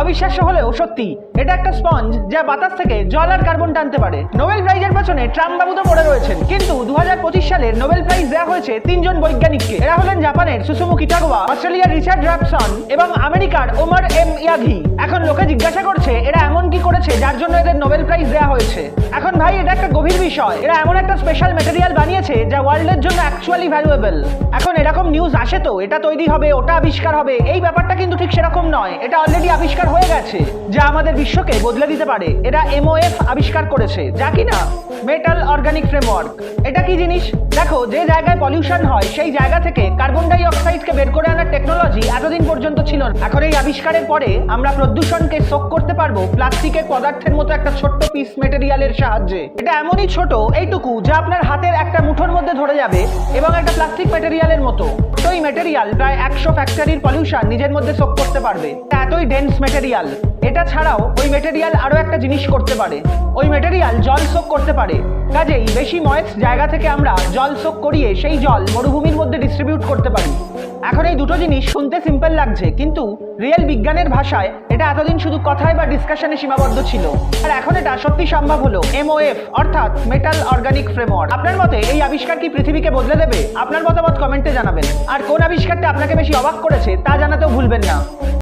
অবিশ্বাস্য হলেও সত্যি, এটা একটা স্পঞ্জ যা বাতাস থেকে জল আর কার্বন টানতে পারে। নোবেল প্রাইজের পেছনে ট্রাম্প বাবু তো পড়ে রয়েছেন, কিন্তু 2025 সালের নোবেল প্রাইজ দেওয়া হয়েছে তিনজন বৈজ্ঞানিককে। এরা হলেন জাপানের সুসুমু কিটাগাওয়া, অস্ট্রেলিয়ার রিচার্ড র্যাপসন এবং আমেরিকার ওমার এম ইয়াগি। এখন লোকে জিজ্ঞাসা করছে এরা এমন কি করেছে যার জন্য এদের নোবেল প্রাইজ দেওয়া হয়েছে। এখন ভাই এটা একটা গভীর বিষয়। এরা এমন একটা স্পেশাল ম্যাটেরিয়াল বানিয়েছে যা ওয়ার্ল্ডের জন্য অ্যাকচুয়ালি ভ্যালুয়েবল। এখন এরকম নিউজ আসে তো এটা তৈরি হবে, ওটা আবিষ্কার হবে, এই ব্যাপারটা কিন্তু ঠিক সেরকম নয়। এটা অলরেডি আবিষ্কার হয়ে গেছে, যা আমাদের বিশ্বকে বদলে দিতে পারে। এরা MOF আবিষ্কার করেছে, যা কিনা মেটাল অর্গানিক ফ্রেমওয়ার্ক। এটা কি জিনিস? দেখো, যে জায়গায় পলিউশন হয় সেই জায়গা থেকে কার্বন ডাই অক্সাইডকে বের করে আনার টেকনোলজি এতদিন পর্যন্ত ছিল না। এখন এই আবিষ্কারের পরে আমরা প্রদূষণকে শোক করতে পারবো প্লাস্টিকের পদার্থের মতো একটা ছোট্ট পিস মেটেরিয়ালের সাহায্যে। এটা এমনই ছোট, এইটুকু, যা আপনার হাতের একটা মুঠোর মধ্যে ধরে যাবে এবং একটা প্লাস্টিক মেটেরিয়ালের মতো। তো এই মেটেরিয়াল প্রায় 100 ফ্যাক্টরির পলিউশন নিজের মধ্যে শোক করতে পারবে। এতই ডেন্স মেটেরিয়াল। এটা ছাড়াও ওই মেটেরিয়াল আরো একটা জিনিস করতে পারে, ওই মেটেরিয়াল জল শোক করতে পারে। কাজেই বেশি ময়েস্ট জায়গা থেকে আমরা জল শোক করিয়ে সেই জল মরুভূমির মধ্যে ডিস্ট্রিবিউট করতে পারি। এখন এই দুটো জিনিস শুনতে সিম্পল লাগছে, কিন্তু রিয়েল বিজ্ঞানের ভাষায় এটা এতদিন শুধু কথায় বা ডিসকাশনে সীমাবদ্ধ ছিল। আর এখন এটা সত্যি সম্ভব হলো। MOF অর্থাৎ মেটাল অর্গানিক ফ্রেমওয়ার্ক। আপনার মতে এই আবিষ্কার কি পৃথিবীকে বদলে দেবে? আপনার মতামত কমেন্টে জানাবেন। আর কোন আবিষ্কারটা আপনাকে বেশি অবাক করেছে তা জানাতেও ভুলবেন না।